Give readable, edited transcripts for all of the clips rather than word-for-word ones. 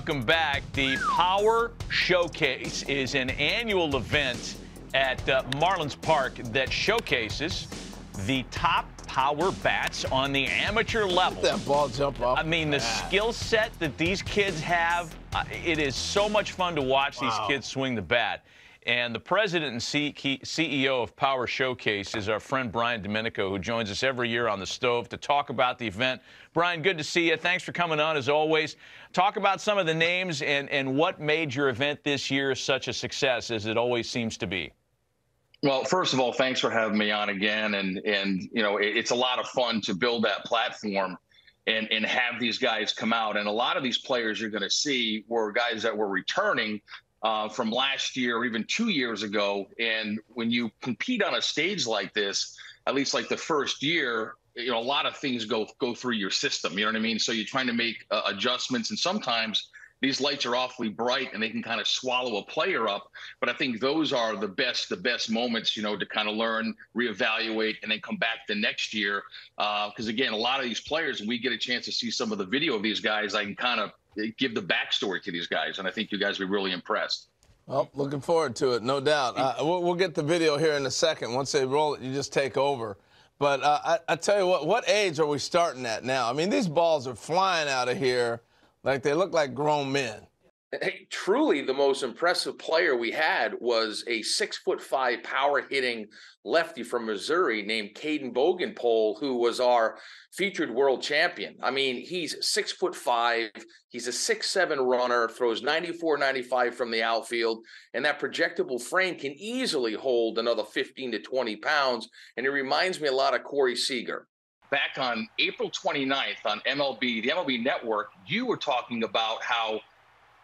welcome back. The Power Showcase is an annual event at Marlins Park that showcases the top power bats on the amateur level. Let that ball jump off. I mean, the skill set that these kids have, it is so much fun to watch these kids swing the bat. And the president and CEO of Power Showcase is our friend Brian Domenico, who joins us every year on the stove to talk about the event. Brian, good to see you. Thanks for coming on, as always. Talk about some of the names and what made your event this year such a success, as it always seems to be. Well, first of all, thanks for having me on again. And you know, it's a lot of fun to build that platform and have these guys come out. And a lot of these players you're going to see were guys that were returning from last year or even 2 years ago. And when you compete on a stage like this, at least like the first year, you know, a lot of things go through your system. You know what I mean? So you're trying to make adjustments, and sometimes these lights are awfully bright and they can kind of swallow a player up. But I think those are the best moments, you know, to kind of learn, reevaluate, and then come back the next year. Because again, a lot of these players, when we get a chance to see some of the video of these guys, I can kind of give the backstory to these guys, and I think you guys will be really impressed. Well, looking forward to it, no doubt. We'll get the video here in a second. Once they roll it, you just take over. But I tell you what age are we starting at now? I mean, these balls are flying out of here like they look like grown men. Hey, truly the most impressive player we had was a 6'5" power hitting lefty from Missouri named Caden Bogenpole, who was our featured world champion. I mean, he's 6'5", he's a 6'7" runner, throws 94, 95 from the outfield, and that projectable frame can easily hold another 15 to 20 pounds. And it reminds me a lot of Corey Seager. Back on April 29th on MLB, the MLB Network, you were talking about how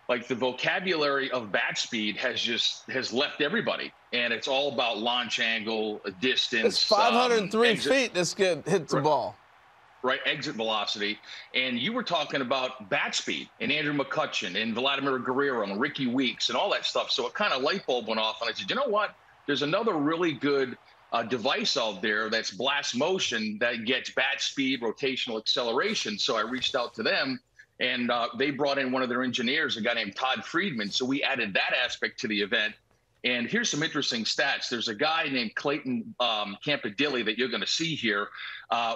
like the vocabulary of bat speed has left everybody, and it's all about launch angle, distance. It's 503 feet this kid hits the ball. Right, exit velocity. And you were talking about bat speed and Andrew McCutchen and Vladimir Guerrero and Ricky Weeks and all that stuff. So it kind of light bulb went off, and I said, you know what? There's another really good device out there that's Blast Motion that gets bat speed, rotational acceleration. So I reached out to them. And they brought in one of their engineers, a guy named Todd Friedman. So we added that aspect to the event. And here's some interesting stats. There's a guy named Clayton Campadilli that you're going to see here,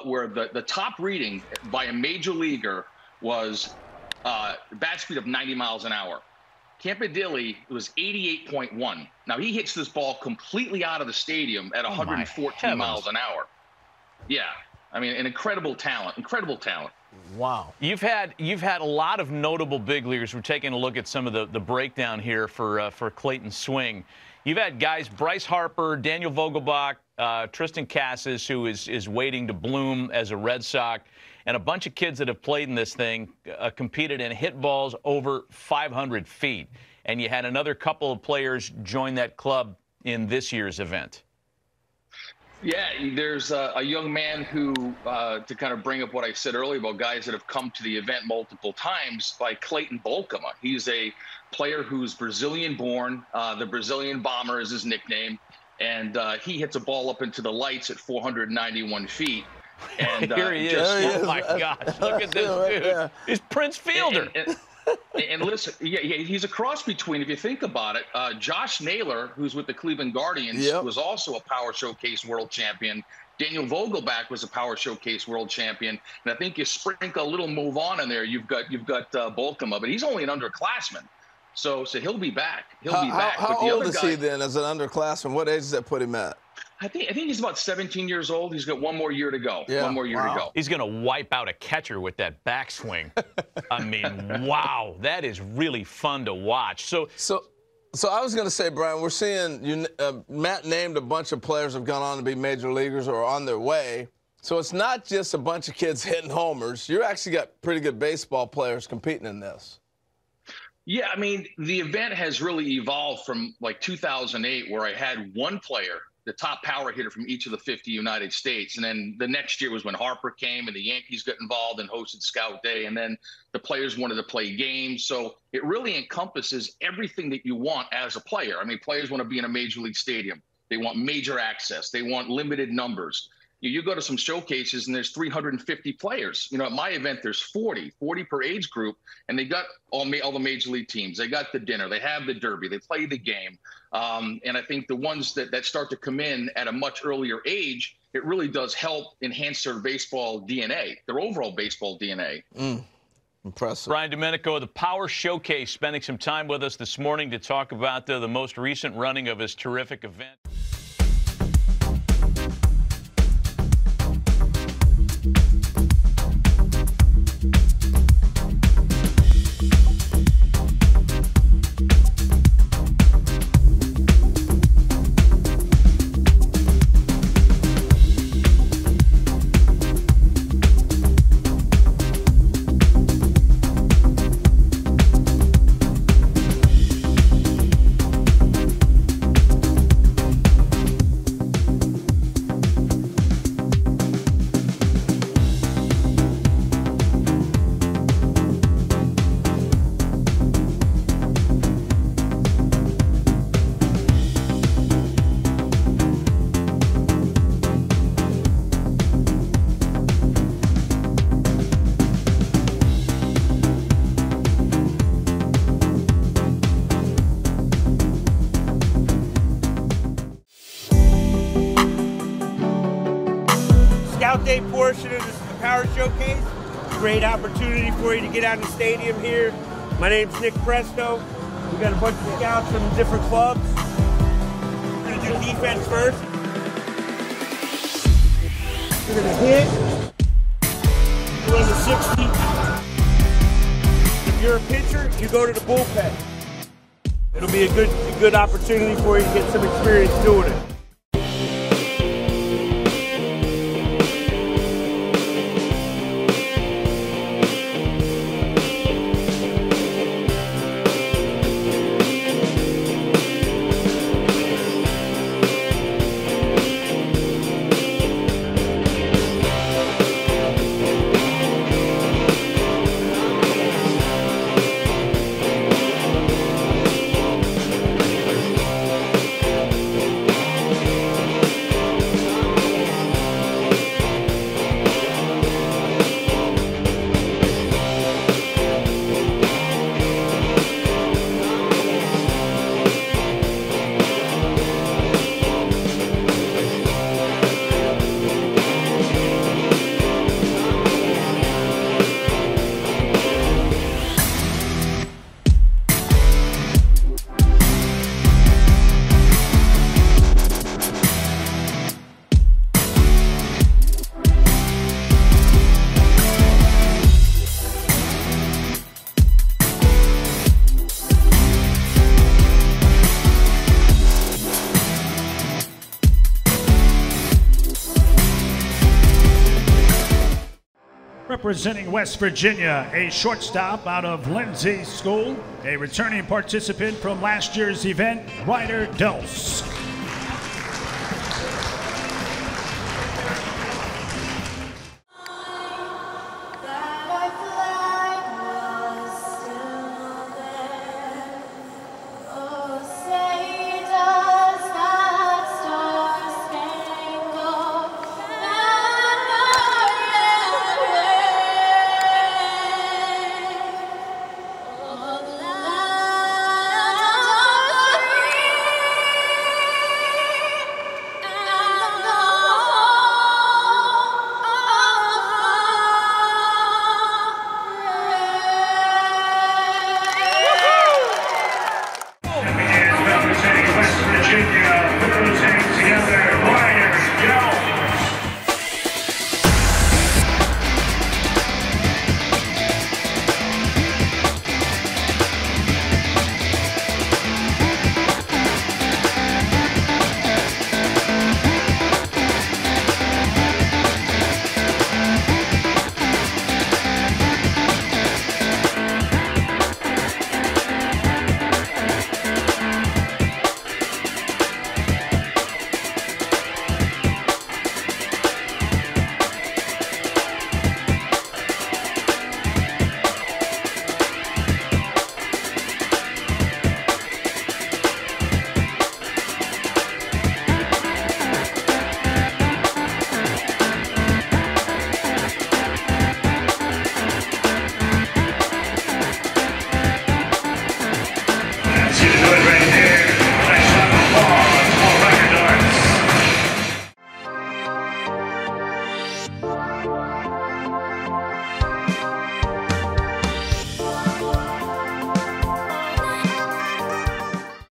where the top reading by a major leaguer was bat speed of 90 miles an hour. Campadilli was 88.1. Now, he hits this ball completely out of the stadium at 114 miles an hour. Yeah, I mean, an incredible talent, incredible talent. Wow. You've had a lot of notable big leaguers. We're taking a look at some of the breakdown here for Clayton's swing. You've had guys, Bryce Harper, Daniel Vogelbach, Tristan Casas, who is waiting to bloom as a Red Sox, and a bunch of kids that have played in this thing, competed and hit balls over 500 feet. And you had another couple of players join that club in this year's event. Yeah, there's a young man who, to kind of bring up what I said earlier about guys that have come to the event multiple times, by Clayton Bolkema. He's a player who's Brazilian-born. The Brazilian Bomber is his nickname. And he hits a ball up into the lights at 491 feet. And here he is. Oh, my gosh. Look at this dude. Yeah. He's Prince Fielder. And listen, yeah, he's a cross between, if you think about it, Josh Naylor, who's with the Cleveland Guardians, was also a Power Showcase world champion. Daniel Vogelbach was a Power Showcase world champion. And I think you sprinkle a little move on in there, you've got Bolkema, but he's only an underclassman. So he'll be back. He'll be back. How old is he then as an underclassman? What age does that put him at? I think he's about 17 years old. He's got one more year to go. Yeah. One more year to go. He's going to wipe out a catcher with that backswing. I mean, wow, that is really fun to watch. So I was going to say, Brian, we're seeing Matt named a bunch of players have gone on to be major leaguers or on their way. So it's not just a bunch of kids hitting homers. You actually got pretty good baseball players competing in this. Yeah, I mean, the event has really evolved from like 2008, where I had one player, the top power hitter from each of the 50 United States. And then the next year was when Harper came and the Yankees got involved and hosted Scout Day. And then the players wanted to play games. So it really encompasses everything that you want as a player. I mean, players want to be in a major league stadium. They want major access. They want limited numbers. You go to some showcases and there's 350 players. At my event, there's 40 per age group, and they got all the major league teams. They got the dinner, they have the derby, they play the game. And I think the ones that start to come in at a much earlier age, it really does help enhance their baseball DNA, their overall baseball DNA. Impressive. Brian Domenico of the Power Showcase spending some time with us this morning to talk about the most recent running of his terrific event. Scout Day portion of this Power Showcase. Great opportunity for you to get out in the stadium here. My name's Nick Presto. We got a bunch of scouts from different clubs. We're gonna do defense first. We're gonna hit. Run the 60. If you're a pitcher, you go to the bullpen. It'll be a good opportunity for you to get some experience doing it. Representing West Virginia, a shortstop out of Lindsay School, a returning participant from last year's event, Rhyder Dlesk